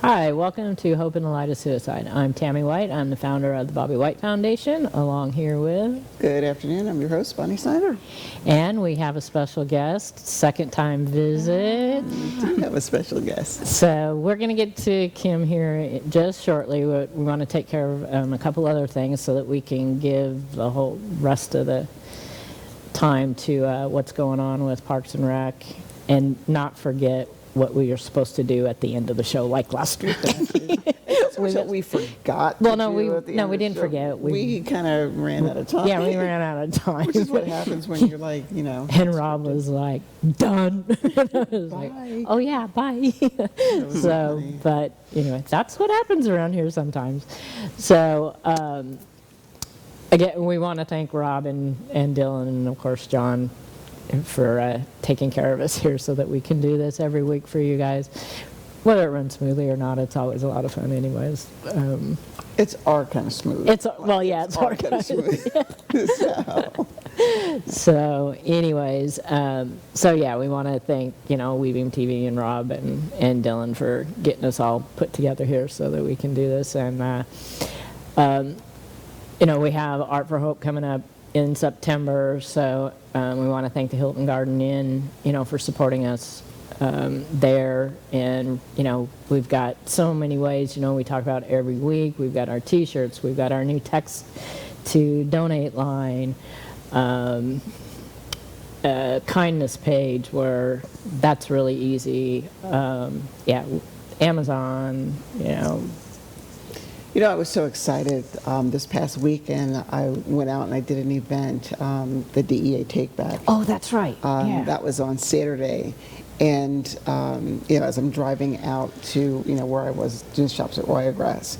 Hi, welcome to Hope in the Light of Suicide. I'm Tammy White. I'm the founder of the Bobby White Foundation, along here with... Good afternoon. I'm your host, Bonnie Snyder. And we have a special guest, second time visit. We do have a special guest. So we're going to get to Kim here just shortly. We want to take care of a couple other things so that we can give the whole rest of the time to what's going on with Parks and Rec and not forget what we are supposed to do at the end of the show, like last week. we forgot. Well, no, we didn't forget. We kind of ran out of time. Yeah, we ran out of time. Which is what happens when you're like, And Rob was like, done. I was like, oh yeah, bye. So, funny. but anyway, that's what happens around here sometimes. So, again, we want to thank Rob and Dylan and of course John for taking care of us here so that we can do this every week for you guys. Whether it runs smoothly or not, it's always a lot of fun anyways. It's our kind of smooth. It's our kind of smooth. So anyways, so yeah, we want to thank, Weaving TV and Rob and Dylan for getting us all put together here so that we can do this. And, we have Art for Hope coming up in September, so we want to thank the Hilton Garden Inn, for supporting us there. And, we've got so many ways, we talk about every week. We've got our T-shirts. We've got our new text to donate line, kindness page where that's really easy. Amazon, I was so excited. This past weekend, I went out and I did an event, the DEA Take Back. Oh, that's right. Yeah. That was on Saturday. And, as I'm driving out to, where I was doing shops at Wiregrass,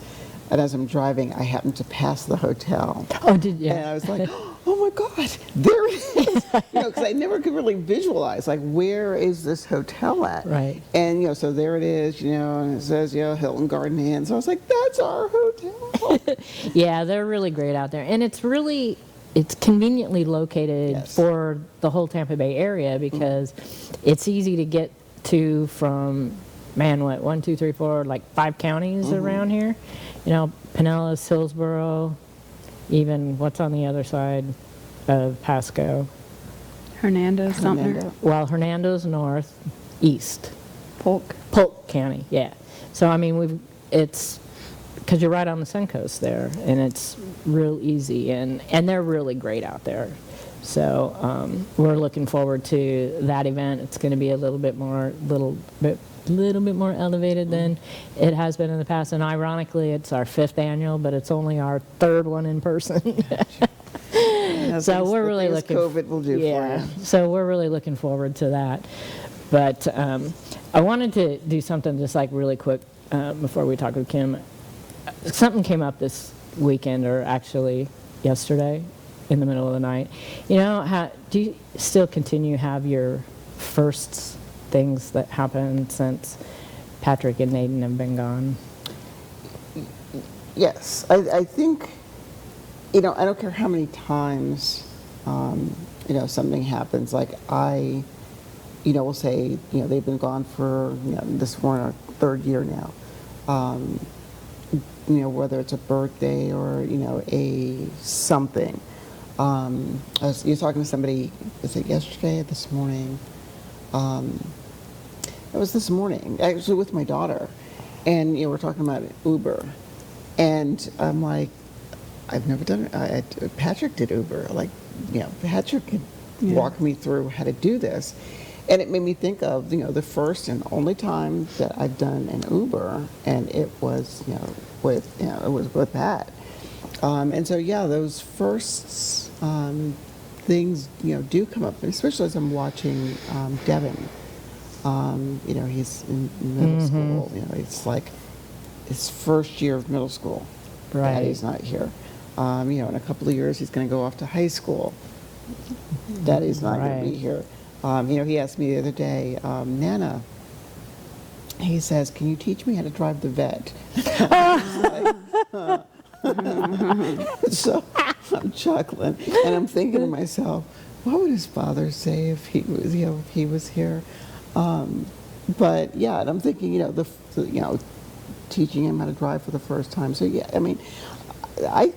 and as I'm driving, I happened to pass the hotel. Oh, did you? And I was like, oh my God, there it is. Because I never could really visualize, like, where is this hotel at? Right. And, so there it is, and it says, Hilton Garden Inn. So I was like, that's our hotel. Yeah, they're really great out there. And it's conveniently located for the whole Tampa Bay area because it's easy to get to from, 1, 2, 3, 4, like 5 counties around here. Pinellas, Hillsborough, even what's on the other side of Pasco? Hernando, Sumter. Well, Hernando's north, east. Polk County, yeah. So, it's because you're right on the Suncoast there, and it's real easy, and they're really great out there. So we're looking forward to that event. It's going to be a little bit more elevated than it has been in the past. And ironically, it's our 5th annual, but it's only our 3rd one in person. So we're really looking. COVID will do for you. So we're really looking forward to that. But I wanted to do something just like really quick before we talk with Kim. Something came up this weekend, or actually yesterday, in the middle of the night. Do you still continue to have your firsts, things that happened since Patrick and Nathan have been gone? Yes, I think, I don't care how many times, something happens. Like we'll say, they've been gone for, this one our 3rd year now. Whether it's a birthday or, a something. You're talking to somebody, was it yesterday or this morning? It was this morning, actually with my daughter. And, we're talking about Uber. And I'm like, I've never done it. Patrick did Uber. Like, Patrick could walk me through how to do this. And it made me think of, the first and only time that I've done an Uber, and it was, with Pat. And so, those firsts things, do come up, especially as I'm watching Devin. He's in middle school. It's like his first year of middle school. Right. Daddy's not here. In a couple of years, he's going to go off to high school. Daddy's not going to be here. He asked me the other day, Nana, he says, can you teach me how to drive the vet? So I'm chuckling, and I'm thinking to myself, what would his father say if he was, here? But yeah, and I'm thinking, teaching him how to drive for the first time. So yeah, I mean, I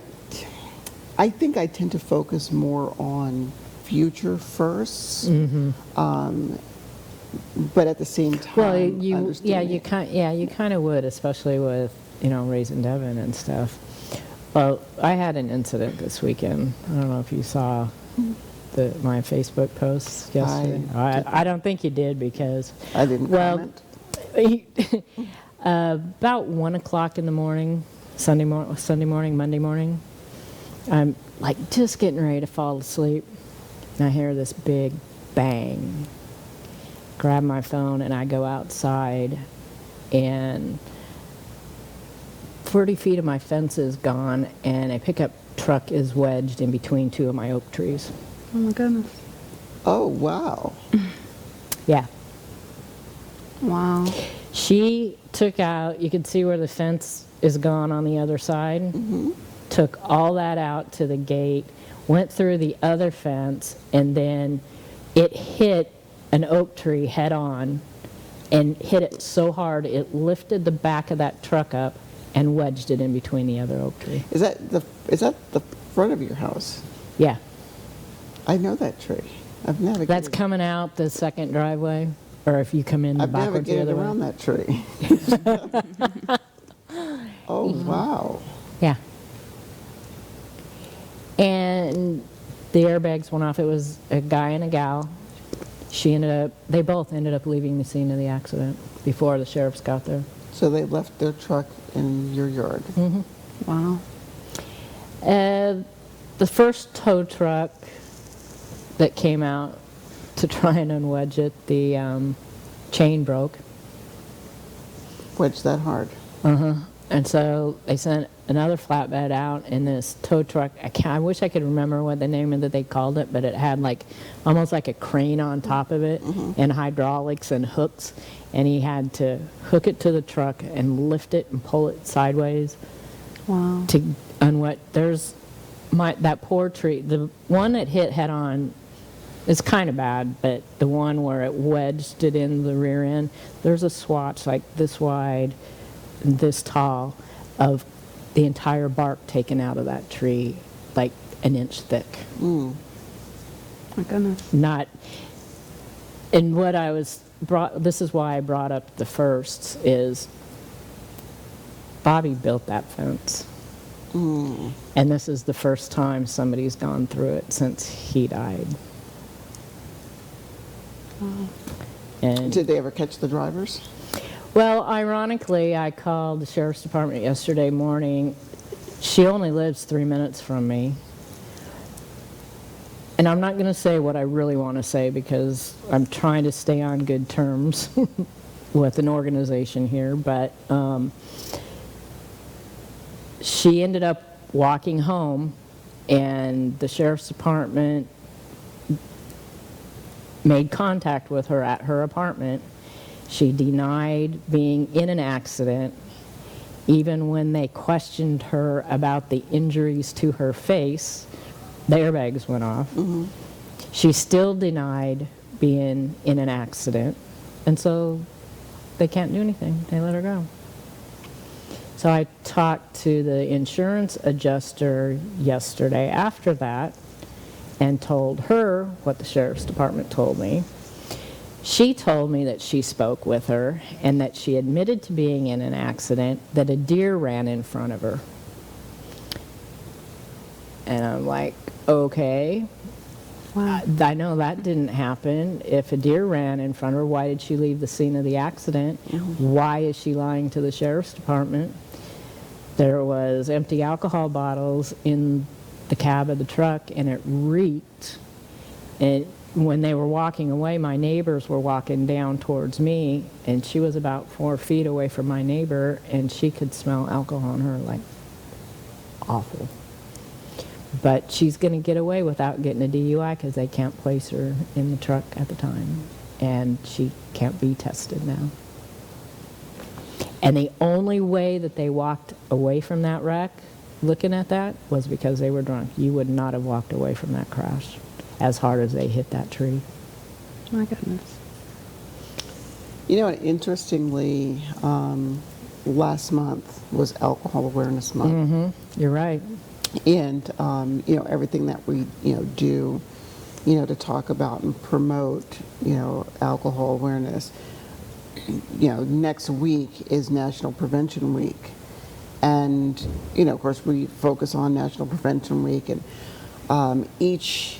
think I tend to focus more on future firsts, but at the same time, Well, you understanding. you kind of would, especially with raising Devin and stuff. Well, I had an incident this weekend. I don't know if you saw my Facebook posts yesterday. I don't think you did because I didn't comment. About 1:00 in the morning, Monday morning, I'm like just getting ready to fall asleep, and I hear this big bang. Grab my phone and I go outside, and 40 feet of my fence is gone, and a pickup truck is wedged in between two of my oak trees. Oh my goodness. Oh, wow. Yeah. Wow. She took out, you could see where the fence is gone on the other side, took all that out to the gate, went through the other fence, and then it hit an oak tree head on and hit it so hard it lifted the back of that truck up and wedged it in between the other oak tree. Is that the front of your house? Yeah. I know that tree. I've navigated. That's coming out the second driveway, or if you come in I've backwards the navigated other around way. that tree. Oh, wow. Yeah. And the airbags went off. It was a guy and a gal. They both ended up leaving the scene of the accident before the sheriffs got there. So they left their truck in your yard. Wow. The first tow truck that came out to try and unwedge it, the chain broke. Wedged that hard. And so they sent another flatbed out, and this tow truck, I wish I could remember what the name of that they called it, but it had almost like a crane on top of it, and hydraulics and hooks, and he had to hook it to the truck and lift it and pull it sideways Wow. to unwet. There's that poor tree, the one that hit head on is kind of bad, but the one where it wedged it in the rear end, there's a swatch like this wide, this tall, of the entire bark taken out of that tree, like an inch thick. My goodness. Not, and what I was this is why I brought up the firsts, is Bobby built that fence. And this is the first time somebody's gone through it since he died. And Did they ever catch the drivers? well, ironically, I called the sheriff's department yesterday morning. She only lives 3 minutes from me. And I'm not going to say what I really want to say because I'm trying to stay on good terms with an organization here. But she ended up walking home, and the sheriff's department made contact with her at her apartment. She denied being in an accident. Even when they questioned her about the injuries to her face, the airbags went off. She still denied being in an accident, and so they can't do anything. They let her go. So I talked to the insurance adjuster yesterday after that and told her what the sheriff's department told me. She told me that she spoke with her and that she admitted to being in an accident, that a deer ran in front of her. And I'm like, okay. Wow. I know that didn't happen. If a deer ran in front of her, why did she leave the scene of the accident? Why is she lying to the sheriff's department? There was empty alcohol bottles in the cab of the truck, and it reeked. And when they were walking away, my neighbors were walking down towards me, and she was about 4 feet away from my neighbor, and she could smell alcohol on her, like awful. But she's going to get away without getting a DUI because they can't place her in the truck at the time, and she can't be tested now. And the only way that they walked away from that wreck, looking at that, was because they were drunk. You would not have walked away from that crash as hard as they hit that tree. My goodness. You know, interestingly, last month was Alcohol Awareness Month. You're right. And, everything that we, do, to talk about and promote, alcohol awareness. Next week is National Prevention Week. And, of course, we focus on National Prevention Week. And each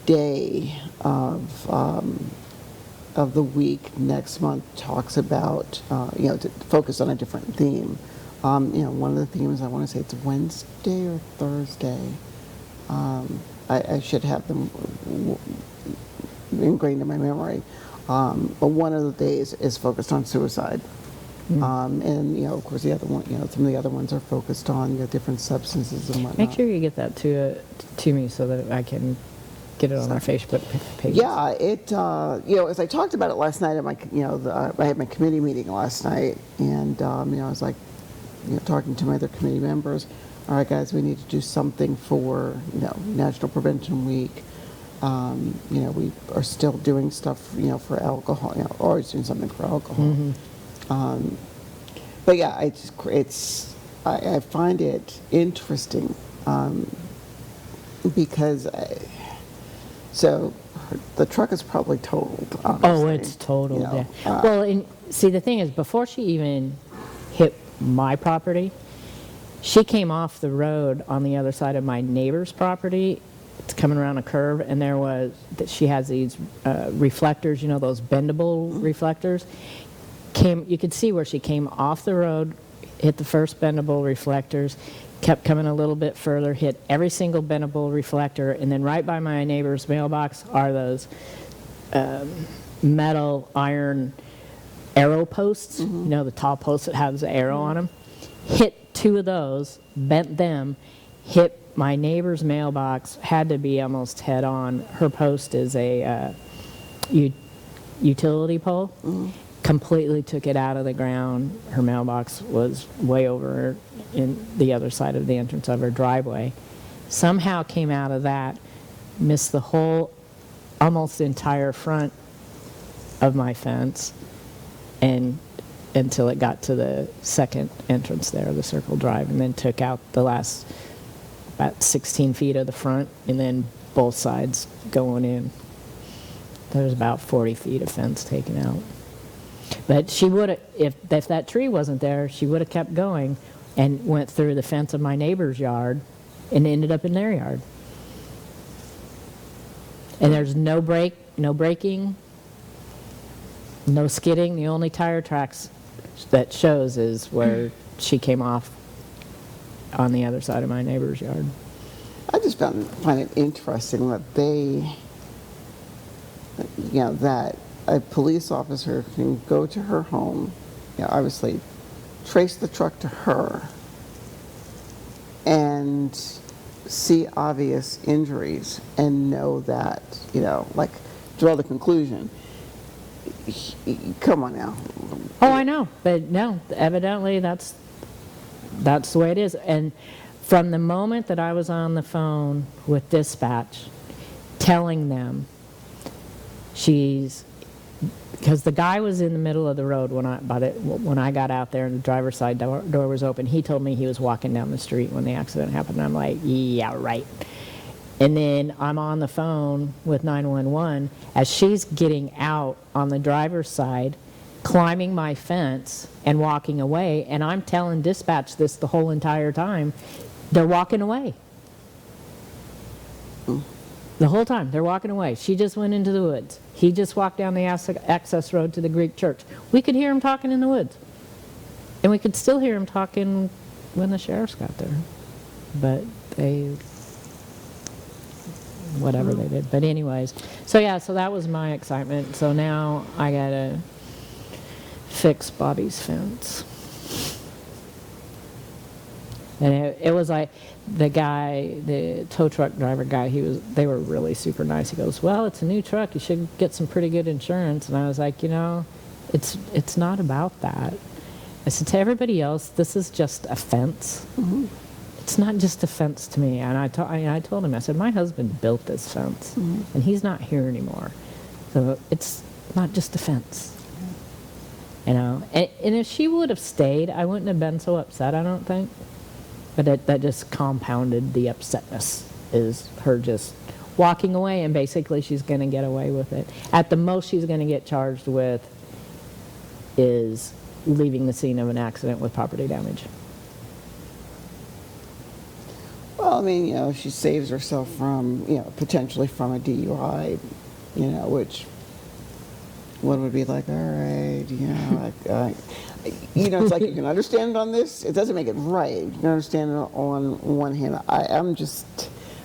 day of the week next month talks about, to focus on a different theme. One of the themes, I want to say it's Wednesday or Thursday. I should have them ingrained in my memory. But one of the days is focused on suicide. And, of course, the other one, some of the other ones are focused on different substances and whatnot. Make sure you get that to me so that I can get it on our Facebook page. Yeah, as I talked about it last night at my, I had my committee meeting last night, and, I was like, talking to my other committee members, all right, guys, we need to do something for, National Prevention Week. We are still doing stuff, for alcohol, always doing something for alcohol. But yeah, I find it interesting, because, so the truck is probably totaled. Oh, it's totaled, yeah. Well, and see, the thing is, before she even hit my property, she came off the road on the other side of my neighbor's property. It's coming around a curve, and she has these reflectors, those bendable reflectors. You could see where she came off the road, hit the first bendable reflectors, kept coming a little bit further, hit every single bendable reflector, and then right by my neighbor's mailbox are those metal iron arrow posts, the tall posts that have the arrow on them. Hit 2 of those, bent them, hit my neighbor's mailbox, had to be almost head on. Her post is a utility pole. Completely took it out of the ground. Her mailbox was way over in the other side of the entrance of her driveway. Somehow came out of that, missed the whole, almost entire front of my fence, and until it got to the second entrance there, the circle drive, and then took out the last about 16 feet of the front, and then both sides going in. There's about 40 feet of fence taken out. But she would have, if that tree wasn't there, she would have kept going and went through the fence of my neighbor's yard and ended up in their yard. And there's no braking, no skidding. The only tire tracks that shows is where she came off on the other side of my neighbor's yard. I just find it interesting that that a police officer can go to her home, obviously trace the truck to her, and see obvious injuries and know that, draw the conclusion. Come on now. Oh, I know, but no, evidently that's the way it is. And from the moment that I was on the phone with dispatch, telling them because the guy was in the middle of the road when I got out there and the driver's side door was open. He told me he was walking down the street when the accident happened. And I'm like, yeah, right. And then I'm on the phone with 911 as she's getting out on the driver's side, climbing my fence and walking away. And I'm telling dispatch this the whole entire time. They're walking away. The whole time, they're walking away. She just went into the woods. He just walked down the access road to the Greek church. We could hear him talking in the woods. And we could still hear him talking when the sheriffs got there. But whatever they did. But anyways, so that was my excitement. So now I gotta fix Bobby's fence. And it was like the guy, the tow truck driver guy, they were really super nice. He goes, well, it's a new truck. You should get some pretty good insurance. And I was like, it's not about that. I said, to everybody else, this is just a fence. Mm-hmm. It's not just a fence to me. And I told him, I said, my husband built this fence, and he's not here anymore. So it's not just a fence. you know. And if she would have stayed, I wouldn't have been so upset, I don't think. But that just compounded the upsetness, is her just walking away, and basically she's going to get away with it. At the most she's going to get charged with is leaving the scene of an accident with property damage. Well, I mean, you know, she saves herself from, you know, potentially from a DUI, you know, which one would be like, all right, you know, you know, it's like you can understand it on this. It doesn't make it right. You can understand it on one hand. I'm just,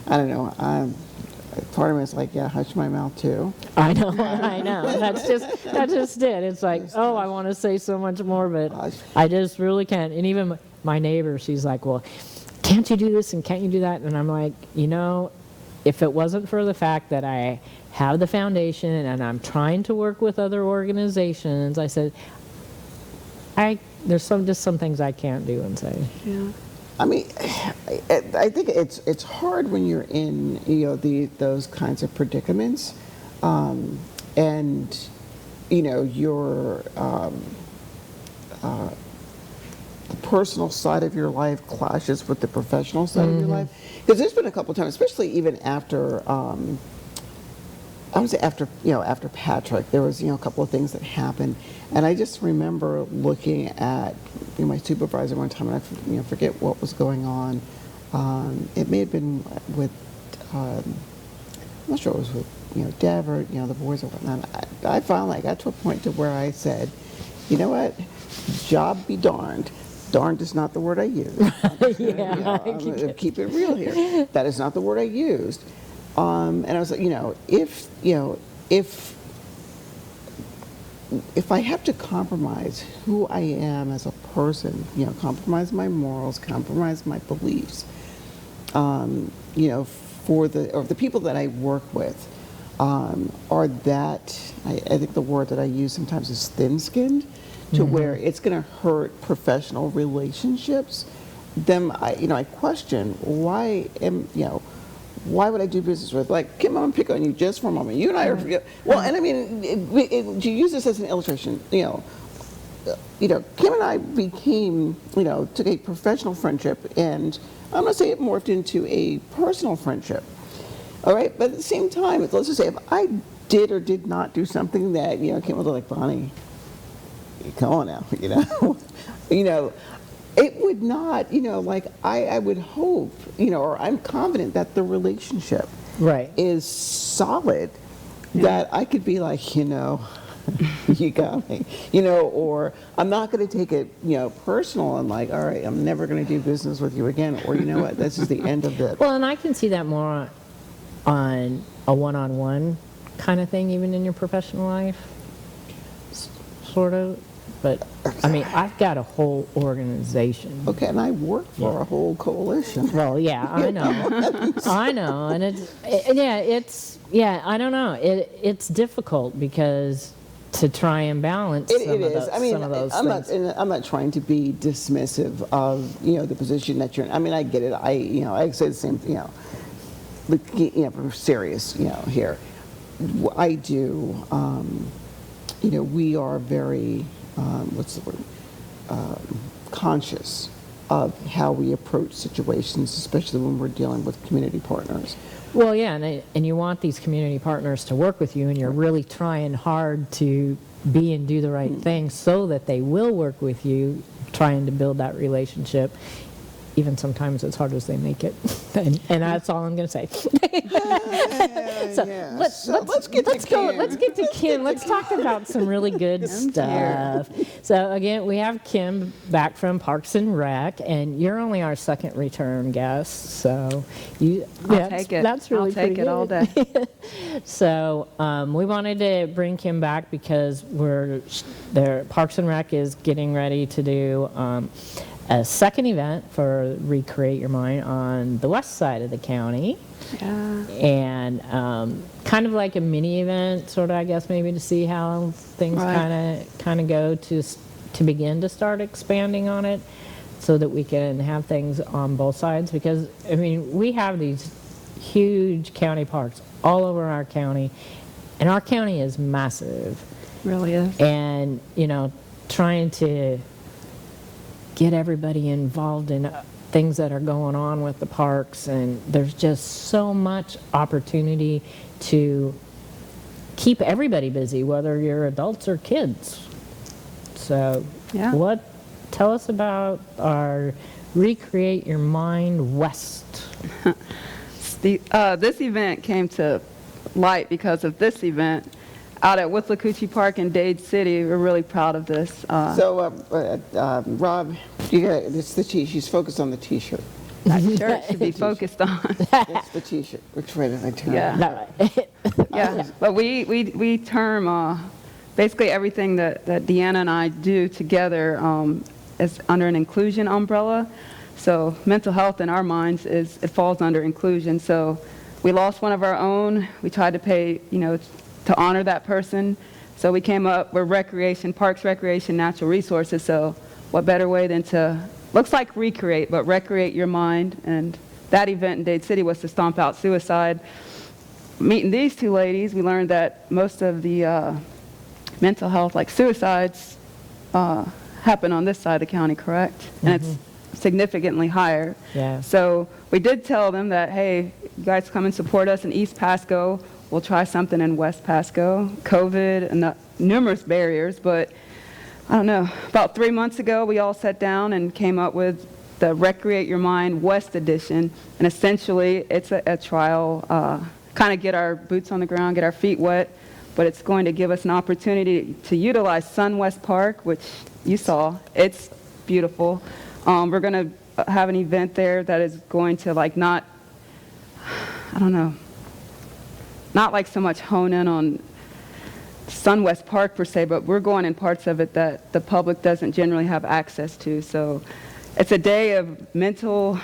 I don't know. Part of me is like, yeah, hush my mouth too. I know. That's just it. It's like, oh, I want to say so much more, but I just really can't. And even my neighbor, she's like, well, can't you do this and can't you do that? And I'm like, you know, if it wasn't for the fact that I have the foundation and I'm trying to work with other organizations, I said, there's just some things I can't do and say. Yeah. I mean, I think it's hard when you're in, you know, those kinds of predicaments, and you know, your the personal side of your life clashes with the professional side of your life. Because there's been a couple times, especially even after, I would say after Patrick, there was, you know, a couple of things that happened, and I just remember looking at, you know, my supervisor one time, and I, you know, forget what was going on. It may have been with, I'm not sure it was with, you know, Dev or, you know, the boys or whatnot. I finally got to a point to where I said, you know what, job be darned. Darned is not the word I used. Yeah, I'm gonna keep it real here. That is not the word I used. And I was like, you know, if I have to compromise who I am as a person, you know, compromise my morals, compromise my beliefs, you know, for the people that I work with, are that, I think the word that I use sometimes is thin-skinned, to where it's going to hurt professional relationships, then I question why would I do business with, like, Kim, I'm going to pick on you just for a moment. You and I are, well, and I mean, to use this as an illustration, you know, Kim and I became, you know, took a professional friendship, and I'm going to say it morphed into a personal friendship. All right, but at the same time, let's just say if I did or did not do something that, you know, Kim was like, Bonnie, come on now, you know, you know, it would not, you know, like I would hope, you know, or I'm confident that the relationship is solid, that I could be like, you know, you got me, you know, or I'm not going to take it, you know, personal and like, all right, I'm never going to do business with you again, or you know what, this is the end of it. Well, and I can see that more on a one-on-one kind of thing, even in your professional life, sort of. But, I mean, I've got a whole organization. Okay, and I work for a whole coalition. Well, yeah, I know. I know, and I don't know. It's difficult because to try and balance some of those, I mean, some of those things. I'm not trying to be dismissive of, you know, the position that you're in. I mean, I get it. I say the same thing, we're serious, you know, here. I do, you know, we are very, conscious of how we approach situations, especially when we're dealing with community partners. Well, yeah, and you want these community partners to work with you, and you're really trying hard to be and do the right thing so that they will work with you, trying to build that relationship, even sometimes as hard as they make it. And that's all I'm going to say. Let's get to Kim. Let's talk about some really good stuff. So again, we have Kim back from Parks and Rec, and you're only our second return guest. So I'll take it. That's really I'll take it all day. So we wanted to bring Kim back because Parks and Rec is getting ready to do a second event for Recreate Your Mind on the west side of the county. Yeah. And kind of like a mini event, sort of, I guess, maybe to see how things kind of go to begin to start expanding on it so that we can have things on both sides. Because, I mean, we have these huge county parks all over our county, and our county is massive. Really is. And, you know, trying to get everybody involved in things that are going on with the parks, and there's just so much opportunity to keep everybody busy, whether you're adults or kids. So Yeah. tell us about our Recreate Your Mind West. This event came to light because of this event out at Withlacoochee Park in Dade City. We're really proud of this. Rob, it's the T. She's focused on the T-shirt. That shirt should be focused on. It's the T-shirt. Which way did I turn? Yeah. Yeah, but we term basically everything that Deanna and I do together is under an inclusion umbrella. So mental health in our minds it falls under inclusion. So we lost one of our own. We tried to pay, to honor that person. So we came up with parks, recreation, natural resources. So what better way than to, looks like recreate, but recreate your mind. And that event in Dade City was to stomp out suicide. Meeting these two ladies, we learned that most of the mental health, like suicides, happen on this side of the county, correct? And it's significantly higher. Yeah. So we did tell them that, hey, you guys come and support us in East Pasco. We'll try something in West Pasco. COVID and the numerous barriers, but I don't know. About 3 months ago, we all sat down and came up with the Recreate Your Mind West edition. And essentially, it's a trial, kind of get our boots on the ground, get our feet wet, but it's going to give us an opportunity to utilize SunWest Park, which you saw. It's beautiful. We're going to have an event there that is going to not like so much hone in on SunWest Park per se, but we're going in parts of it that the public doesn't generally have access to. So it's a day of mental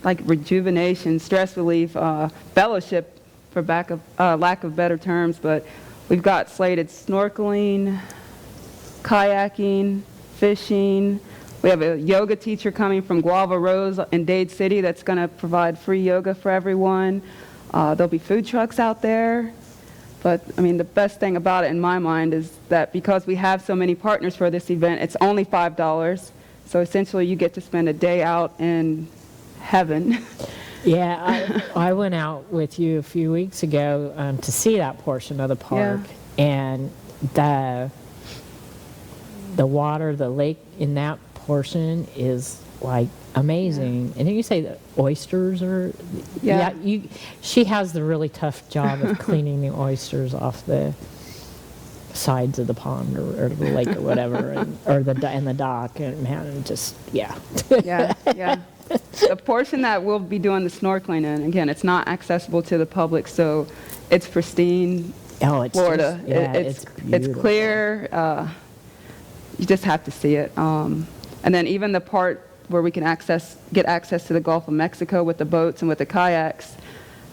rejuvenation, stress relief, fellowship for lack of better terms, but we've got slated snorkeling, kayaking, fishing. We have a yoga teacher coming from Guava Rose in Dade City that's going to provide free yoga for everyone. There'll be food trucks out there. But, the best thing about it in my mind is that because we have so many partners for this event, it's only $5. So essentially you get to spend a day out in heaven. Yeah, I went out with you a few weeks ago to see that portion of the park. Yeah. And the water, the lake in that portion is amazing. And you say that oysters are she has the really tough job of cleaning the oysters off the sides of the pond or the lake or whatever, and the dock, and man, just yeah. The portion that we'll be doing the snorkeling in, again, it's not accessible to the public, so it's pristine. It's Florida. It's clear. You just have to see it. And then even the part where we can get access to the Gulf of Mexico with the boats and with the kayaks.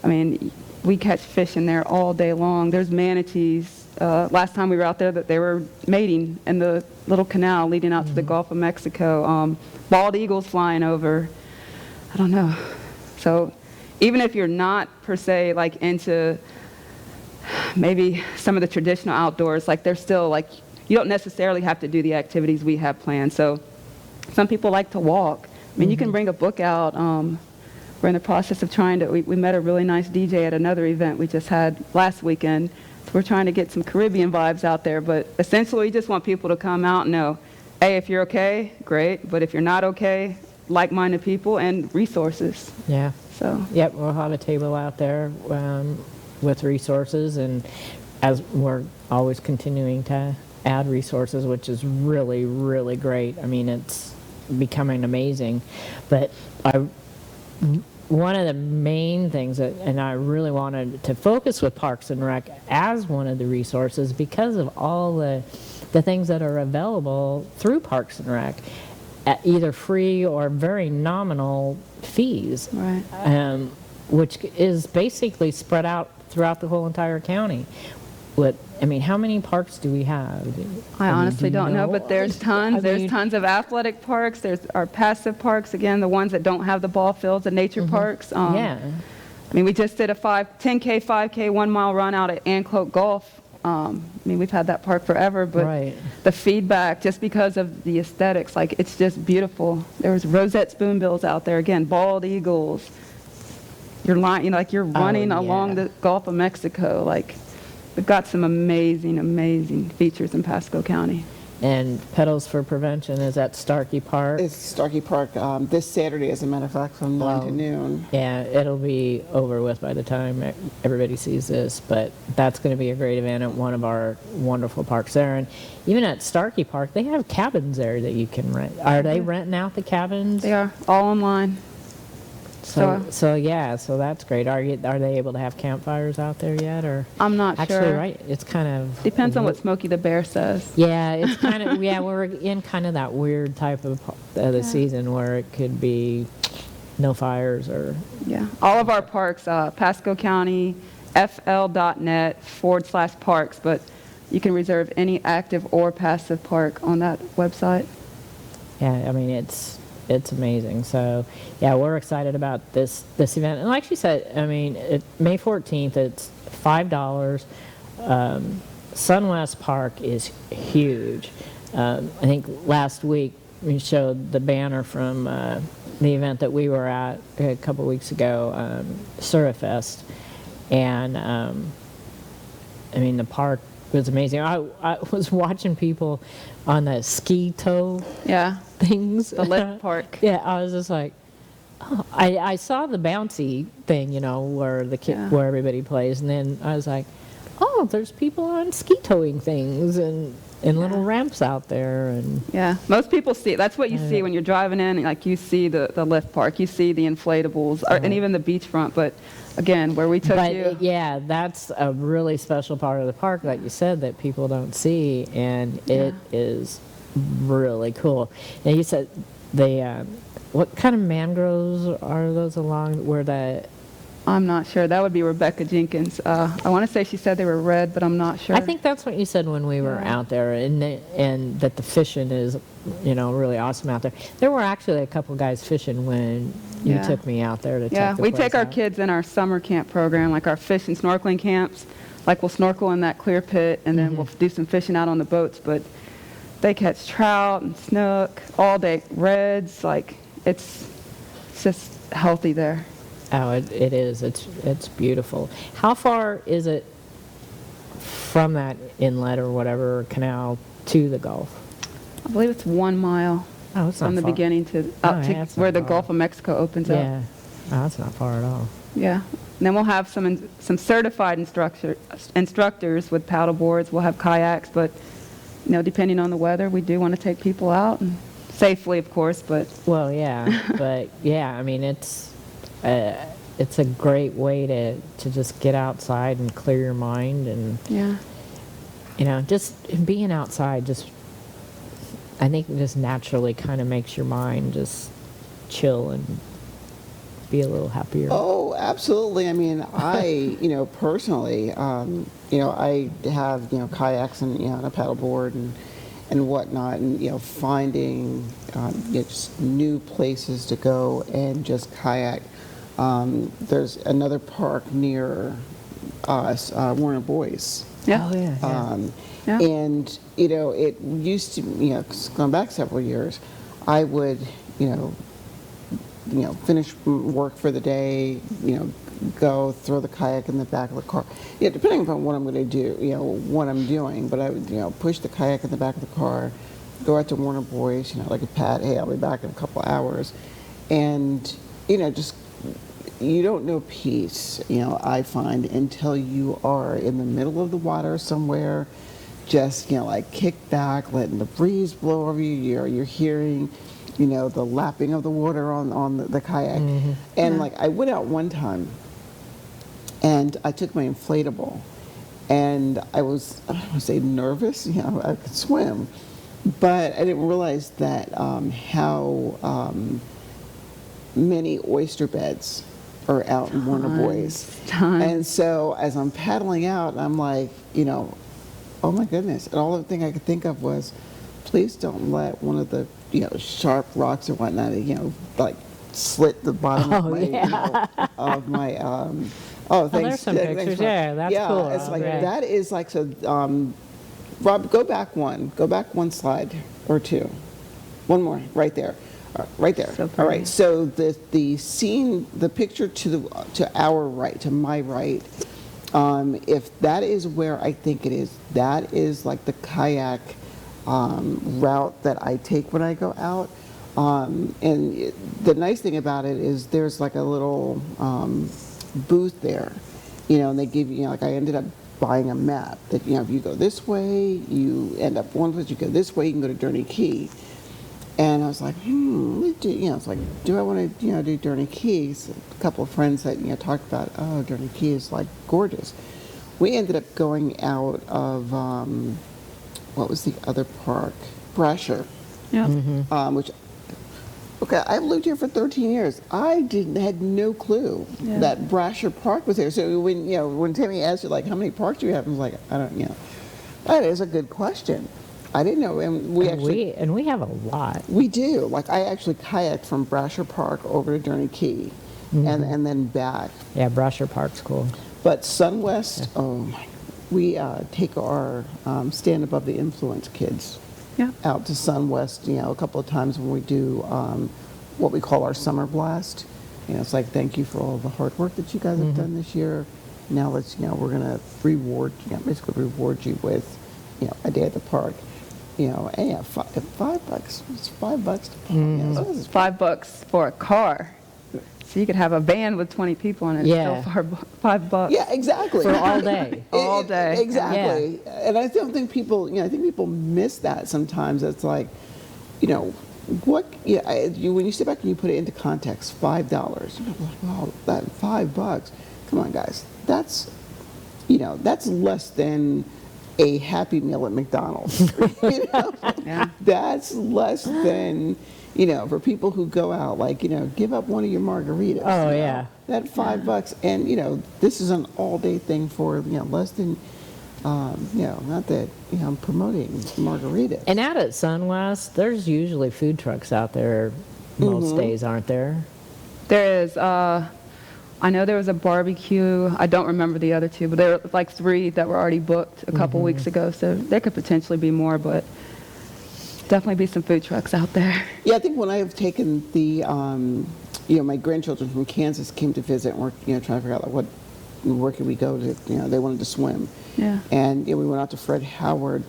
We catch fish in there all day long. There's manatees. Last time we were out there, that they were mating in the little canal leading out to the Gulf of Mexico. Bald eagles flying over. I don't know. So even if you're not per se into maybe some of the traditional outdoors, there's still you don't necessarily have to do the activities we have planned. So some people like to walk. You can bring a book out. We're in the process of we met a really nice DJ at another event we just had last weekend. So we're trying to get some Caribbean vibes out there. But essentially, we just want people to come out and know, hey, if you're okay, great. But if you're not okay, like-minded people and resources. Yeah. So. Yep, we'll have a table out there with resources, and as we're always continuing to add resources, which is really, really great. It's becoming amazing. But one of the main things and I really wanted to focus with Parks and Rec as one of the resources because of all the things that are available through Parks and Rec at either free or very nominal fees, Right. Which is basically spread out throughout the whole entire county. How many parks do we have? I honestly don't know, but there's tons. There's tons of athletic parks. There's our passive parks, again, the ones that don't have the ball fields, the nature parks. Yeah. We just did a 10K, 5K, 1 mile run out at Anclote Golf I mean, we've had that park forever, but Right. the feedback, just because of the aesthetics, like, it's just beautiful. There was rosette spoonbills out there, again, bald eagles. You're like you're running along yeah. the Gulf of Mexico. Like, we've got some amazing, amazing features in Pasco County. And Pedals for Prevention is at Starkey Park. It's Starkey Park this Saturday, as a matter of fact, from 9 to noon. Yeah, it'll be over with by the time everybody sees this, but that's going to be a great event at one of our wonderful parks there. And even at Starkey Park, they have cabins there that you can rent. Are they renting out the cabins? They are all online. So that's great. Are they able to have campfires out there yet, or? I'm not Actually, sure. right, it's kind of. Depends on what Smokey the Bear says. Yeah, it's kind of, we're in kind of that weird type of the season where it could be no fires or. Yeah, all of our parks, Pasco County, fl.net/parks, but you can reserve any active or passive park on that website. Yeah, I mean, it's amazing. So, yeah, we're excited about this event. And like she said, I mean, May 14th, it's $5. Sunwest Park is huge. I think last week we showed the banner from the event that we were at a couple weeks ago, Surfest. And, I mean, the park was amazing. I was watching people on the ski toe Yeah, things. the lift park. Yeah, I was just like, oh, I saw the bouncy thing, where where everybody plays, and then I was like, oh, there's people on ski towing things and little ramps out there, and Yeah, most people see it. That's what you see when you're driving in. Like, you see the lift park, you see the inflatables, and even the beachfront. But again, where we took you. Yeah, that's a really special part of the park, like you said, that people don't see, and it is really cool. And you said what kind of mangroves are those along where the? I'm not sure. That would be Rebecca Jenkins. I want to say she said they were red, but I'm not sure. I think that's what you said when we were out there, and that the fishing is, really awesome out there. There were actually a couple guys fishing when you took me out there to check the we place take our out. kids in our summer camp program, like our fish and snorkeling camps. Like, we'll snorkel in that clear pit, and then we'll do some fishing out on the boats. But they catch trout and snook all day, reds. Like, it's just healthy there. Oh, it is. It's beautiful. How far is it from that inlet or whatever canal to the Gulf? I believe it's 1 mile Oh, it's not from the far. beginning to Oh, up to yeah, it's where not the far. Gulf of Mexico opens up. Yeah. Oh, that's not far at all. Yeah. And then we'll have some certified instructors with paddle boards. We'll have kayaks, but depending on the weather, we do want to take people out, and safely, of course. But Well, yeah, but yeah, I mean, it's a great way to just get outside and clear your mind, and yeah, just being outside, I think it just naturally kind of makes your mind just chill and be a little happier. Oh, absolutely. I mean, I, personally, I have, kayaks and, and a paddleboard and whatnot, and, finding just new places to go and just kayak. There's another park near us, Warner Boys. yeah. Oh, yeah. Yeah. And, it used to, going back several years, I would, finish work for the day, go throw the kayak in the back of the car. Yeah, depending upon what I'm going to do, what I'm doing. But I would, push the kayak in the back of the car, go out to Warner Boys, like a pat, hey, I'll be back in a couple of hours. And, just, you don't know peace, I find, until you are in the middle of the water somewhere, just, like kick back, letting the breeze blow over you. You're hearing, the lapping of the water on the kayak. And like, I went out one time and I took my inflatable, and I was, I don't want to say nervous, I could swim, but I didn't realize that how many oyster beds are out in Warner Boys. And so as I'm paddling out, I'm like, oh my goodness. And all the thing I could think of was, please don't let one of the, sharp rocks or whatnot, like slit the bottom of my, Oh, thanks. there's some thanks, pictures. Rob. Yeah, that's cool, It's Rob, like yeah. that is like so. Rob, go back one slide or two, one more, right there, right there. So All pretty. right. So the scene, the picture to our right, to my right, if that is where I think it is, that is like the kayak route that I take when I go out. The nice thing about it is there's like a little booth there, and they give you, like I ended up buying a map that, if you go this way, you end up one place, you go this way, you can go to Durney Key. And I was like, it's like, do I want to, do Durney Key? So a couple of friends that, talked about, oh, Durney Key is like gorgeous. We ended up going out of, what was the other park? Brasher. Yeah. Which, okay, I've lived here for 13 years. I had no clue Yeah. that Brasher Park was there. So when Tammy asked you, like, how many parks do you have? I was like, I don't, that is a good question. I didn't know, and we have a lot. we do. Like, I actually kayaked from Brasher Park over to Durney Key, and then back. Yeah, Brasher Park's cool. But SunWest, oh my, we take our Stand Above the Influence kids Yeah. out to SunWest, a couple of times when we do what we call our summer blast. It's like, thank you for all the hard work that you guys have done this year. Now let's, we're gonna basically reward you with, a day at the park. And yeah, $5. It's $5 to park. So this is $5 for a car. So you could have a van with 20 people in it. Yeah. Still $5. Yeah, exactly. For all day. All day. Exactly. And I don't think people, I think people miss that sometimes. It's like, when you sit back and you put it into context, $5. You're like, oh, that $5. Come on, guys. That's less than a Happy Meal at McDonald's. Yeah. That's less than, for people who go out, like, give up one of your margaritas. Oh, yeah. That $5, and this is an all-day thing for less than, not that I'm promoting margaritas. And out at SunWest, there's usually food trucks out there most days, aren't there? There is, I know there was a barbecue. I don't remember the other two, but there were like 3 that were already booked a couple weeks ago. So there could potentially be more, but definitely be some food trucks out there. Yeah, I think when I have taken the, my grandchildren from Kansas came to visit, and we're, trying to figure out, like, where can we go to, they wanted to swim. Yeah. And, we went out to Fred Howard,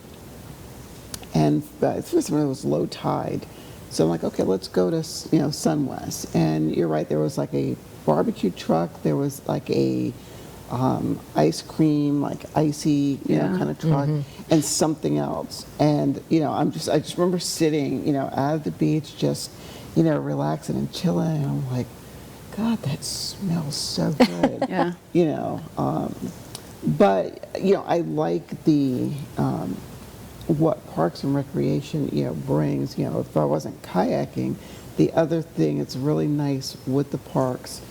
and first of all, it was low tide. So I'm like, okay, let's go to, SunWest. And you're right, there was like a barbecue truck, there was like a ice cream, like icy, kind of truck, and something else. And, I just remember sitting, out at the beach, just, relaxing and chilling. And I'm like, God, that smells so good. Yeah. But, I like the, what Parks and Recreation, brings. If I wasn't kayaking, the other thing that's really nice with the parks,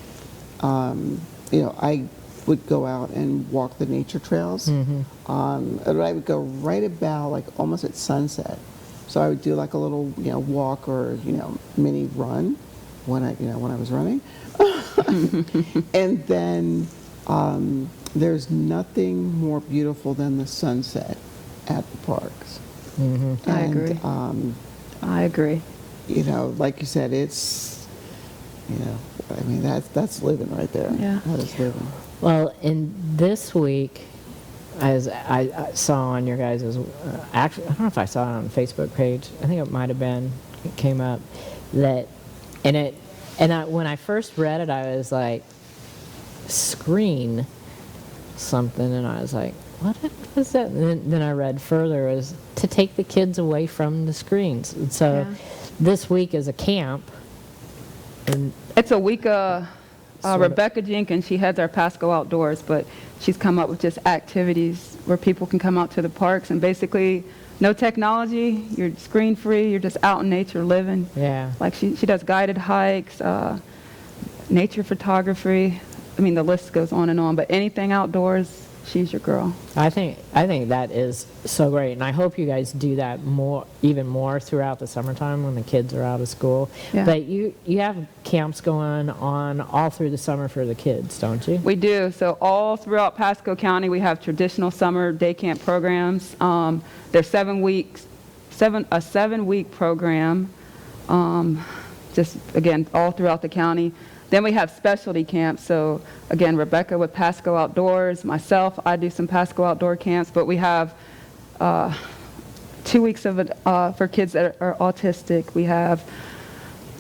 I would go out and walk the nature trails. And I would go right about, like, almost at sunset. So I would do like a little, walk or, mini run when I was running. And then there's nothing more beautiful than the sunset at the parks. I agree. I agree. Like you said, it's, I mean, that's living right there. Yeah. That is living. Well, in this week, as I saw on your guys' actually, I don't know if I saw it on the Facebook page. I think it might have been. It came up that, when I first read it, I was like, screen something, and I was like, what is that? And then I read further, is to take the kids away from the screens. And so this week is a camp. And It's a week, Sort of. Rebecca Jenkins, she heads our Pasco Outdoors, but she's come up with just activities where people can come out to the parks and basically no technology, you're screen free, you're just out in nature living. yeah. Like she does guided hikes, nature photography. I mean, the list goes on and on, but anything outdoors, she's your girl. I think that is so great, and I hope you guys do that even more throughout the summertime when the kids are out of school. Yeah. But you have camps going on all through the summer for the kids, don't you? We do. So all throughout Pasco County, we have traditional summer day camp programs. They're 7 weeks, a 7-week program. Just again, all throughout the county. Then we have specialty camps. So again, Rebecca with Pasco Outdoors, myself, I do some Pasco Outdoor camps, but we have 2 weeks of it for kids that are autistic. We have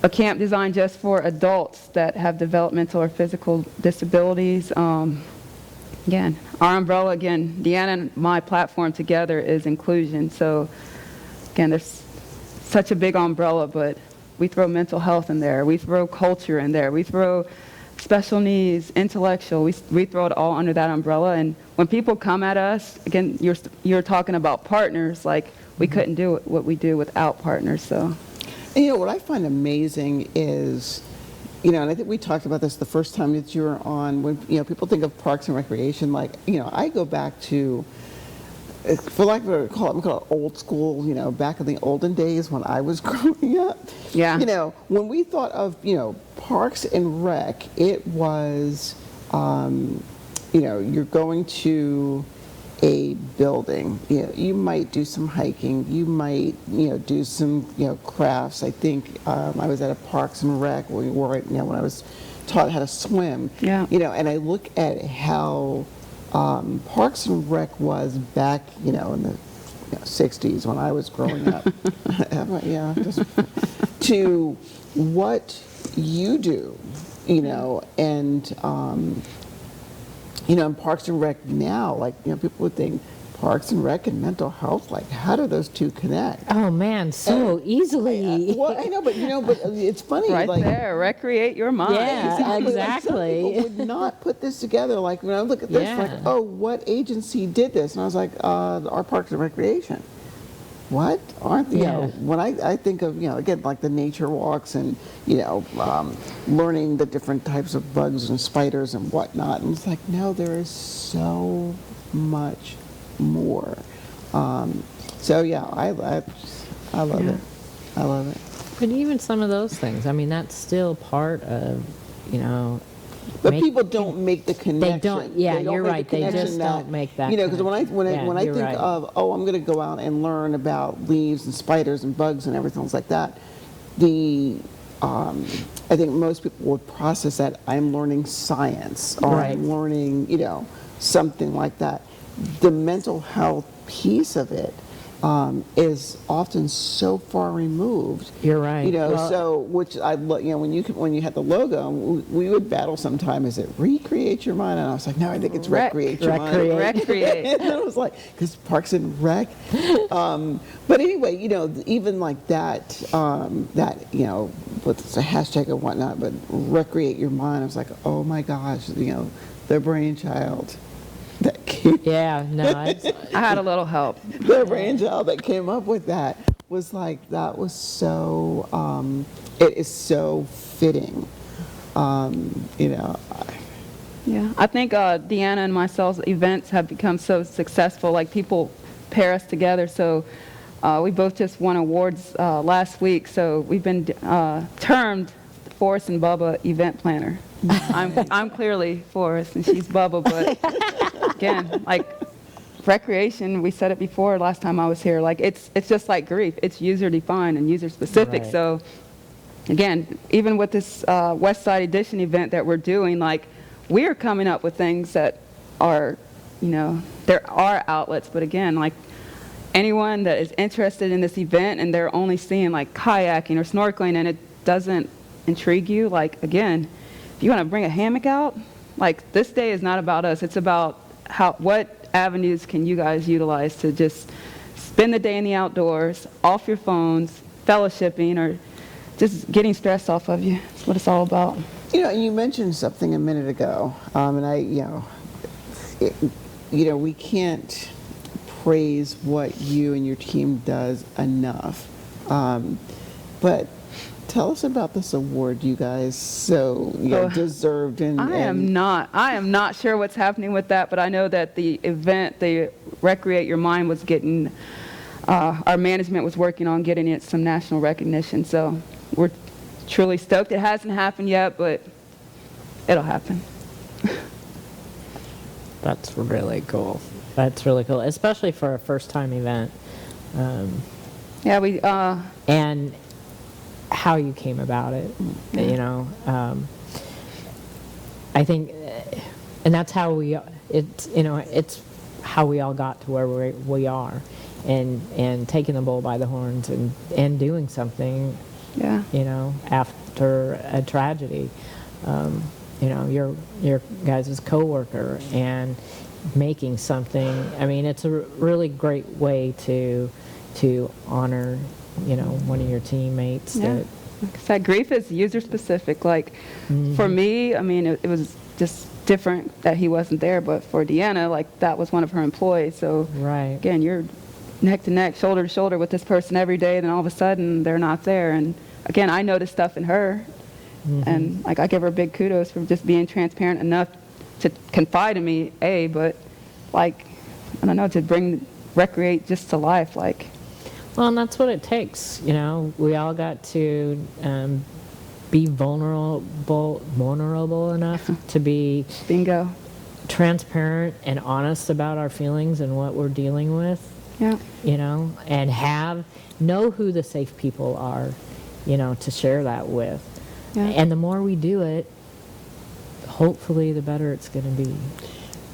a camp designed just for adults that have developmental or physical disabilities. Again, our umbrella, Deanna and my platform together is inclusion. So again, there's such a big umbrella, but we throw mental health in there. We throw culture in there. We throw special needs, intellectual. We throw it all under that umbrella. And when people come at us, again, you're talking about partners. Like, we couldn't do what we do without partners. So, And, what I find amazing is, and I think we talked about this the first time that you were on, when, people think of parks and recreation, like, I go back to, for lack of a call it old school, back in the olden days when I was growing up. Yeah. When we thought of, parks and rec, it was, you're going to a building. You might do some hiking. You might, do some, crafts. I think I was at a parks and rec when I was taught how to swim. Yeah. And I look at how Parks and Rec was back, in the 60s when I was growing up. Yeah, to what you do, and in Parks and Rec now, like, people would think Parks and Rec and mental health, like, how do those two connect? Oh man, so easily. Well, I know, but it's funny. right like, there, recreate your mind. Yeah. Like, some Exactly. people would not put this together. Like, when I look at this, Yeah. like, oh, what agency did this? And I was like, our Parks and Recreation. What? Aren't Yeah. when I think of, again, like the nature walks and, learning the different types of bugs and spiders and whatnot. And it's like, no, there is so much more. So yeah, I love it. I love it. But even some of those things, I mean, that's still part of, But make- people don't make the connection. don't- yeah, They don't you're make the right. They connection just don't make that because when I connection. Yeah, you're think right. of, I'm going to go out and learn about leaves and spiders and bugs and everything like that, I think most people would process that I'm learning science or Right. I'm learning, something like that. The mental health piece of it is often so far removed. You're right. Well- So which I when you had the logo, we would battle sometime. Is it recreate your mind? And I was like, no, I think it's recreate your mind. Recreate. And I was like, because Parks and Rec. But anyway, even like that, what's a hashtag or whatnot, but recreate your mind. I was like, oh my gosh, the brainchild that came. Yeah, no, it's, I had a little help. The brainchild that came up with that was like, that was so, it is so fitting. Yeah, I think Deanna and myself's events have become so successful. Like, people pair us together. So we both just won awards last week. So we've been termed Forrest and Bubba event planner. I'm clearly Forrest and she's Bubba, but again, like, recreation, we said it before last time I was here, like, it's just like grief. It's user defined and user specific. Right. So again, even with this West Side Edition event that we're doing, like, we're coming up with things that are, there are outlets, but again, like, anyone that is interested in this event and they're only seeing like kayaking or snorkeling and it doesn't intrigue you, like, again, if you want to bring a hammock out, like, this day is not about us. It's about what avenues can you guys utilize to just spend the day in the outdoors, off your phones, fellowshipping, or just getting stress off of you. That's what it's all about. You mentioned something a minute ago, and we can't praise what you and your team does enough. But Tell us about this award you guys so deserved. And I am not sure what's happening with that, but I know that the event, the Recreate Your Mind, was getting, our management was working on getting it some national recognition. So we're truly stoked. It hasn't happened yet, but it'll happen. That's really cool. That's really cool, especially for a first-time event. Yeah, we. And how you came about it, you know. I think, and that's how it's how we all got to where we are, and taking the bull by the horns and doing something, Yeah. you know, after a tragedy. You know, your guys' coworker and making something. I mean, it's a really great way to honor, you know, one of your teammates. Yeah. That, Like I said, grief is user specific. Like for me, I mean, it was just different that he wasn't there, but for Deanna, like that was one of her employees. So right. again, you're neck to neck, shoulder to shoulder with this person every day, then all of a sudden they're not there. And again, I noticed stuff in her, and like I give her big kudos for just being transparent enough to confide in me, but like, I don't know, to bring Recreate just to life, like. Well, and that's what it takes, you know. We all got to be vulnerable enough to be Bingo. transparent and honest about our feelings and what we're dealing with. Yeah. You know, and know who the safe people are, you know, to share that with. Yeah. And the more we do it, hopefully the better it's going to be.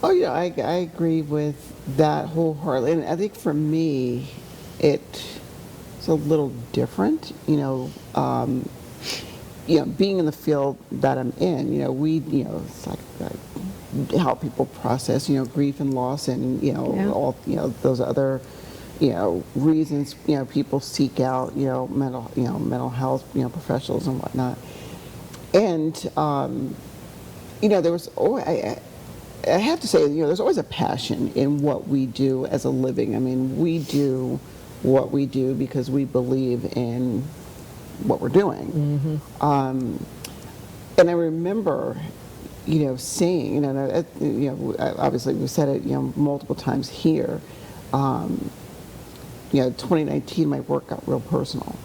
Oh yeah, I agree with that wholeheartedly. And I think for me, it's a little different, being in the field that I'm in, it's like help people process, grief and loss and, all, those other, reasons, people seek out, mental health, professionals and whatnot. And, there was, I have to say, there's always a passion in what we do as a living. I mean, we do what we do because we believe in what we're doing. And I remember, saying, obviously we said it, multiple times here. 2019, my work got real personal.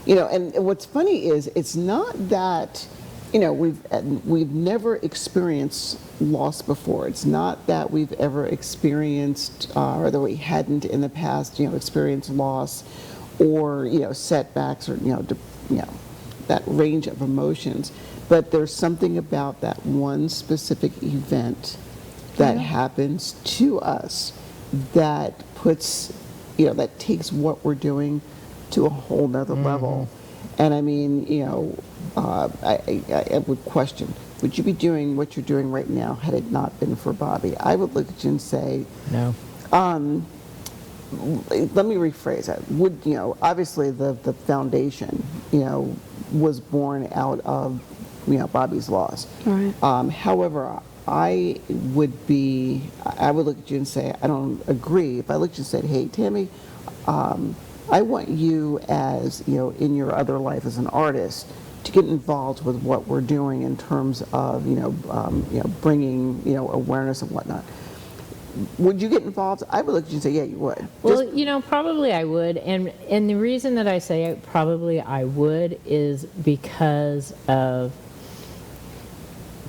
And what's funny is it's not that, we've never experienced loss before. It's not that we've ever experienced, or that we hadn't in the past, experienced loss, or setbacks, or that range of emotions. But there's something about that one specific event that happens to us that puts, that takes what we're doing to a whole nother level. And I mean, I would question, would you be doing what you're doing right now had it not been for Bobby? I would look at you and say, No. Let me rephrase that. Obviously the foundation, was born out of, Bobby's loss. Right. However, I would look at you and say, I don't agree. If I looked at you and said, hey, Tammy, I want you as, in your other life as an artist, to get involved with what we're doing in terms of, bringing, awareness and whatnot. Would you get involved? I would look at you and say, yeah, you would. Well, probably I would. And the reason that I say probably I would is because of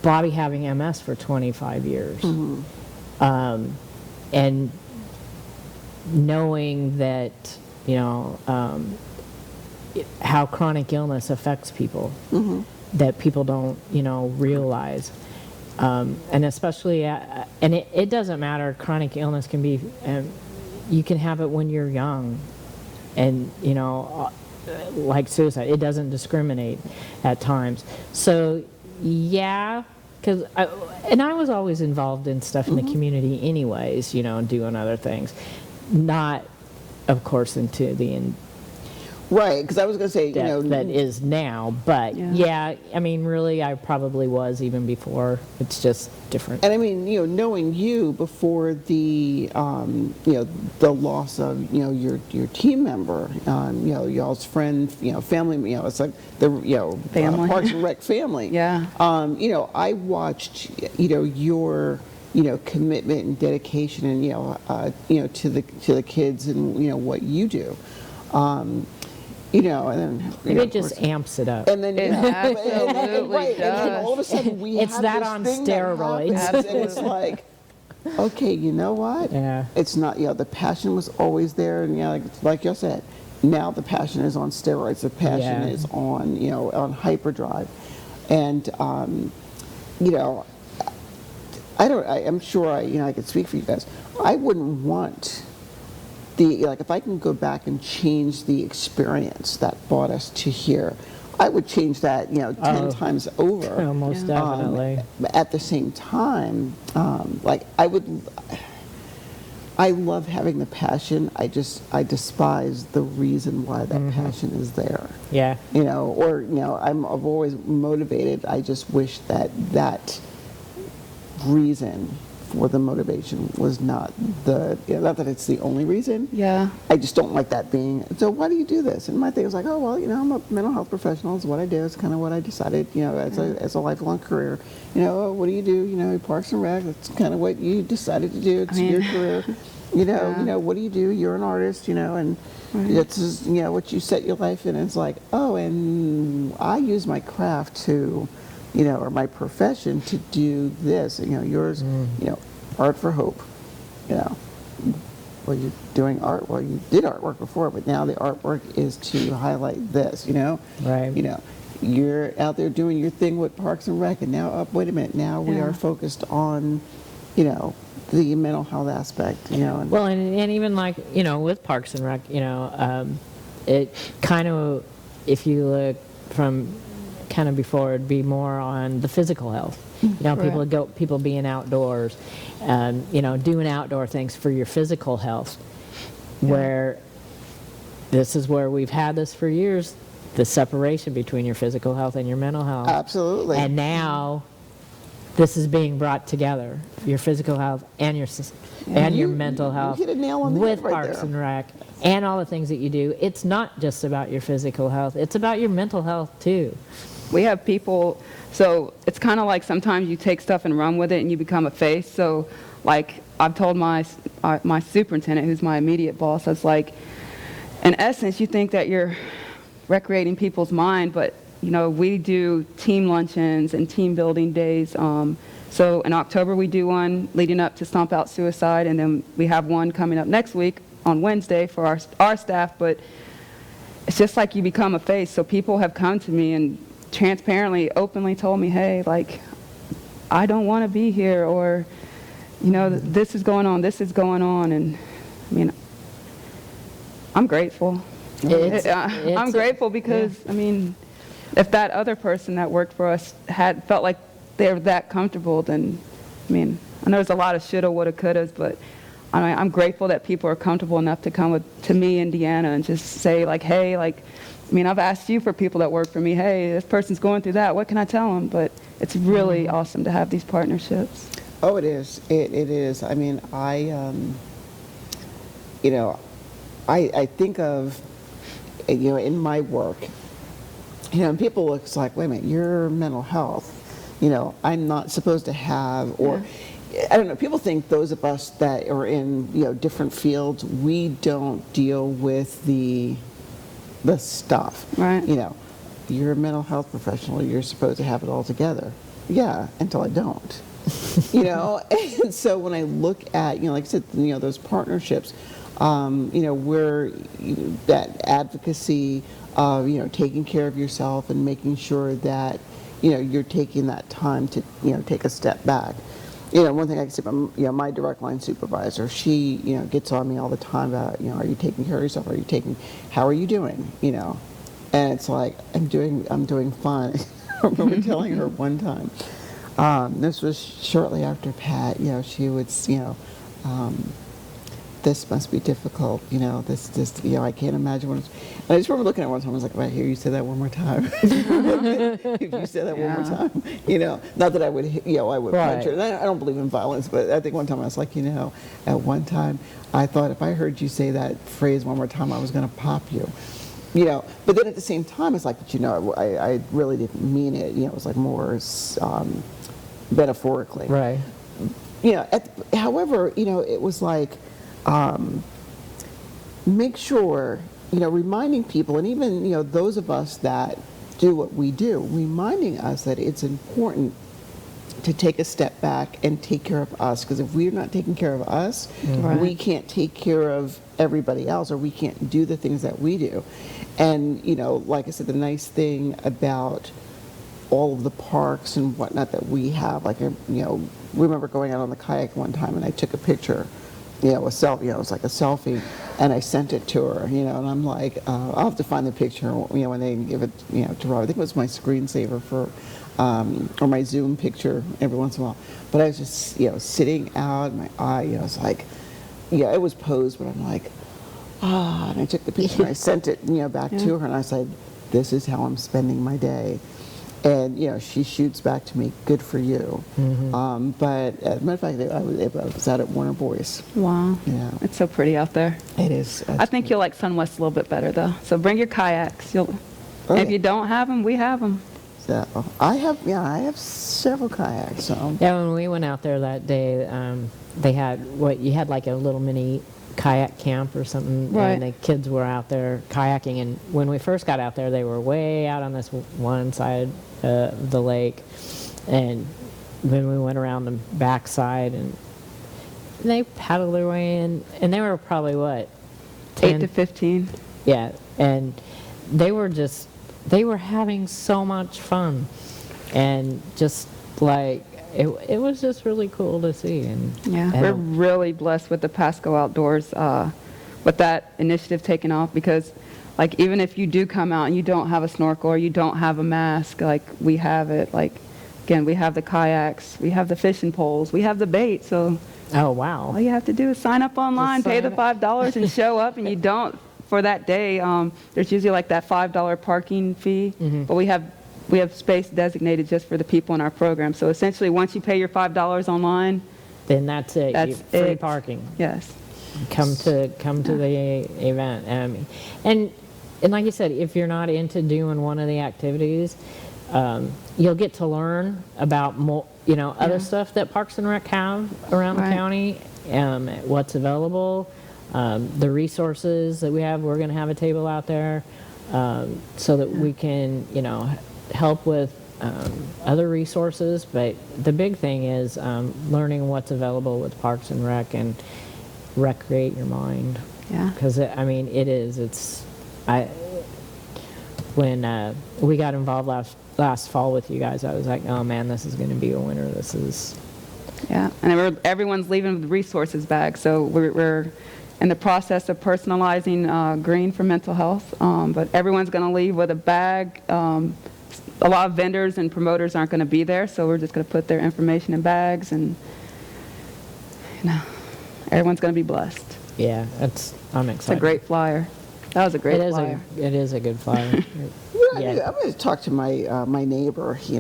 Bobby having MS for 25 years. And knowing that, how chronic illness affects people, that people don't, realize. And especially, and it doesn't matter, chronic illness can be, you can have it when you're young, and, like suicide, it doesn't discriminate at times. So, yeah, because I was always involved in stuff in the community anyways, doing other things. Not, of course, into the end. Right, because I was going to say, that is now. But Yeah. yeah, I mean, really, I probably was even before. It's just different. and I mean, knowing you before the, the loss of, your team member, y'all's friend, family, it's like the, Family. Parks and Rec family. Yeah. I watched, your, commitment and dedication and, to the kids and, what you do. And then Maybe of it just course- amps it up. and then It absolutely right, and then does. all of a sudden we It's have that this on thing that steroids. happens, and it's like, okay, you know what? Yeah. It's not. The passion was always there, and like you said, now the passion is on steroids. The passion Yeah. is on on hyperdrive, and I'm sure I could speak for you guys. I wouldn't want if I can go back and change the experience that brought us to here, I would change that 10 times over. Oh, most definitely. At the same time, I love having the passion. I despise the reason why that passion is there. Yeah. I'm always motivated. I just wish that reason for the motivation was not not that it's the only reason. Yeah. I just don't like that being. So why do you do this? And my thing was like, oh well, I'm a mental health professional. It's what I do. It's kind of what I decided. As a lifelong career. What do? Parks and Rec. It's kind of what you decided to do. It's your career. What do you do? You're an artist. And it's just, what you set your life in. It's like, oh, and I use my craft to. Or my profession to do this, yours, Art for Hope, well, you're doing art, well, you did artwork before, but now the artwork is to highlight this, Right. You're out there doing your thing with Parks and Rec, and now, wait a minute, now we are focused on, the mental health aspect, and Well, and even with Parks and Rec, it kind of, if you look from kind of before, it'd be more on the physical health. People being outdoors, doing outdoor things for your physical health. Where this is where we've had this for years, the separation between your physical health and your mental health. absolutely. And now this is being brought together, your physical health and your mental health, hit a nail on the with head right Parks there. and Rec and all the things that you do. It's not just about your physical health, it's about your mental health too. We have people, so it's kind of like sometimes you take stuff and run with it and you become a face. So like I've told my superintendent, who's my immediate boss, I was like, in essence, you think that you're recreating people's mind, but we do team luncheons and team building days. So in October we do one leading up to Stomp Out Suicide, and then we have one coming up next week on Wednesday for our staff. But it's just like you become a face. So people have come to me and transparently, openly told me, hey, like, I don't want to be here, or, this is going on, and I mean, I'm grateful. I'm grateful because, I mean, if that other person that worked for us had felt like they were that comfortable, then, I mean, I know there's a lot of shoulda, woulda, couldas, but I'm grateful that people are comfortable enough to come to me in Deanna and just say, like, hey, like, I mean, I've asked you for people that work for me, hey, this person's going through that, what can I tell them? But it's really awesome to have these partnerships. Oh, it is. It is. I mean, I think of, in my work, and people look like, wait a minute, your mental health, I'm not supposed to have, or, I don't know, people think those of us that are in, different fields, we don't deal with the stuff. Right. You're a mental health professional, you're supposed to have it all together. Yeah, until I don't. And so when I look at, like I said, those partnerships, where that advocacy of, taking care of yourself and making sure that, you're taking that time to, take a step back. One thing I can say about, my direct line supervisor, she, gets on me all the time about, are you taking care of yourself? How are you doing? And it's like, I'm doing fine. I remember telling her one time, this was shortly after Pat, she would, this must be difficult, I can't imagine what it's, and I just remember looking at it one time, I was like, if I hear you say that one more time, if you say that one more time, not that I would, I would punch her, and I don't believe in violence, but I think one time I was like, at one time, I thought if I heard you say that phrase one more time, I was going to pop you. But then at the same time, it's like, I really didn't mean it. It was like more metaphorically. Right. However, it was like, make sure, reminding people, and even, those of us that do what we do, reminding us that it's important to take a step back and take care of us, because if we're not taking care of us, we can't take care of everybody else, or we can't do the things that we do. And like I said, the nice thing about all of the parks and whatnot that we have, like remember going out on the kayak one time, and I took a picture, a selfie, it was like a selfie, and I sent it to her, and I'm like, I'll have to find the picture, when they give it, to Rob. I think it was my screensaver for, or my Zoom picture every once in a while. But I was just, sitting out, my eye, it was like, it was posed, but I'm like, and I took the picture and I sent it, back to her, and I said, this is how I'm spending my day. And, she shoots back to me, good for you. But as a matter of fact, I was out at Warner Boys. Wow. Yeah. It's so pretty out there. It is. I think you'll like Sun West a little bit better, though. So bring your kayaks. If you don't have them, we have them. So I have several kayaks. So. Yeah, when we went out there that day, they had you had like a little mini kayak camp or something, and the kids were out there kayaking. And when we first got out there, they were way out on this one side of the lake, and then we went around the back side, and they paddled their way in, and they were probably what, 8 to 15. Yeah, and they were having so much fun, and just like it was just really cool to see. And we're really blessed with the Pasco Outdoors, with that initiative taking off, because like even if you do come out and you don't have a snorkel or you don't have a mask, like we have it. Like again, we have the kayaks, we have the fishing poles, we have the bait. So oh wow, all you have to do is sign up online, pay the $5 and show up, and you don't for that day. There's usually like that $5 parking fee, but we have space designated just for the people in our program. So essentially, once you pay your $5 online, then that's it. That's free it. Parking. Yes. Come to the event. And like you said, if you're not into doing one of the activities, you'll get to learn about more, other stuff that Parks and Rec have around the county, what's available, the resources that we have. We're going to have a table out there so that we can, help with other resources. But the big thing is learning what's available with Parks and Rec and recreate your mind. Yeah. Because it is. When we got involved last fall with you guys, I was like, oh man, this is going to be a winner. This is. Yeah, and everyone's leaving with resources bags. So we're in the process of personalizing green for mental health, but everyone's going to leave with a bag. A lot of vendors and promoters aren't going to be there, so we're just going to put their information in bags, and everyone's going to be blessed. Yeah, I'm excited. It's a great flyer. That was a great flyer. It is a good flyer. Yeah. I'm going to talk to my neighbor. He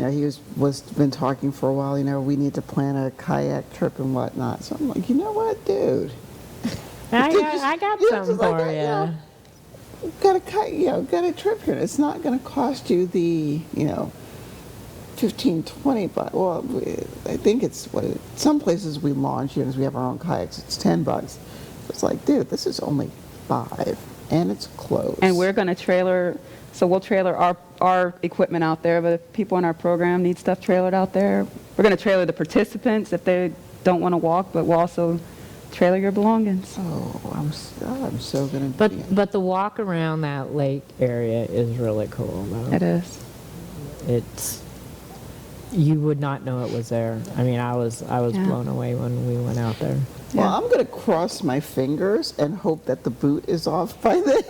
was been talking for a while. We need to plan a kayak trip and whatnot. So I'm like, you know what, dude? I got something for you. Got a trip here. It's not going to cost you the 15, 20 bucks. Well, I think it's some places we launch because we have our own kayaks. It's $10. It's like, dude, this is only $5, and it's close. And we're going to trailer. So we'll trailer our equipment out there, but if people in our program need stuff trailered out there, we're going to trailer the participants if they don't want to walk, but we'll also trailer your belongings. Oh, I'm so going to. But the walk around that lake area is really cool, though. It is. You would not know it was there. I was blown away when we went out there. Well, I'm going to cross my fingers and hope that the boot is off by then.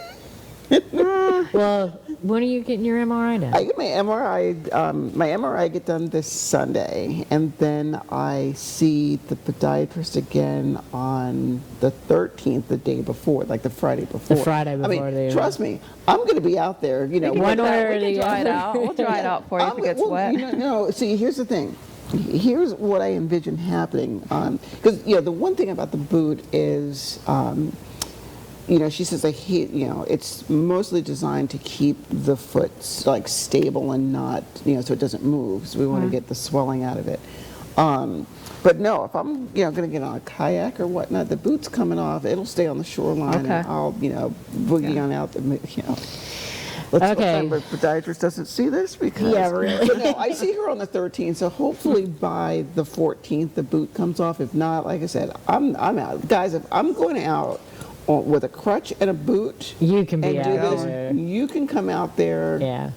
Well, when are you getting your MRI done? I get my MRI. My MRI I get done this Sunday, and then I see the podiatrist again on the 13th, the day before, like the Friday before. The Friday before. I mean, trust me, I'm going to be out there. You know, One way or We the can dry it other. out. We'll dry it out for you if it gets well, wet. No, see, here's the thing. Here's what I envision happening. Because, the one thing about the boot is, she says, it's mostly designed to keep the foot like stable and not, so it doesn't move. So we want to get the swelling out of it. But no, if I'm, going to get on a kayak or whatnot, the boot's coming off. It'll stay on the shoreline. Okay. And I'll, boogie on out Let's Okay. hope the podiatrist doesn't see this because Yeah, really. But no, I see her on the 13th, so hopefully by the 14th the boot comes off. If not, like I said, I'm out, guys. If I'm going out with a crutch and a boot, You can be and do out this, there. you can come out there. Yeah.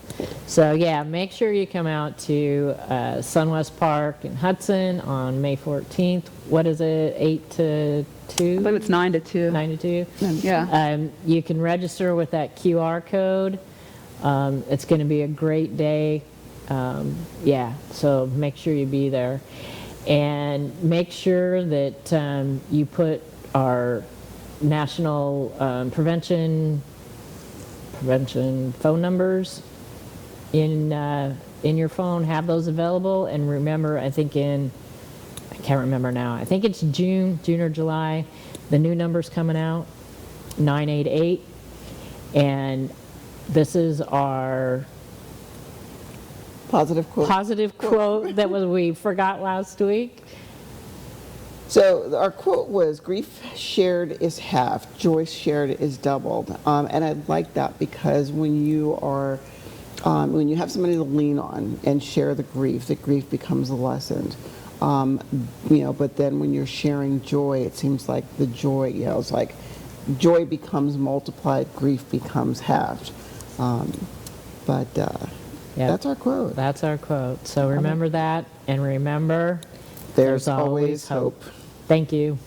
So, yeah, make sure you come out to Sunwest Park in Hudson on May 14th. What is it, 8 to 2? I believe it's 9 to 2. 9 to 2? Yeah. You can register with that QR code. It's going to be a great day. So make sure you be there. And make sure that you put our national prevention phone numbers in your phone. Have those available. And remember, I can't remember now. I think it's June or July. The new number's coming out, 988. And this is our Positive quote. positive quote that we forgot last week. So our quote was, "Grief shared is half, joy shared is doubled." And I like that because when you have somebody to lean on and share the grief becomes lessened. But then when you're sharing joy, it seems like the joy, it's like joy becomes multiplied, grief becomes halved. That's our quote. That's our quote. So remember that, and remember, There's always hope. Thank you.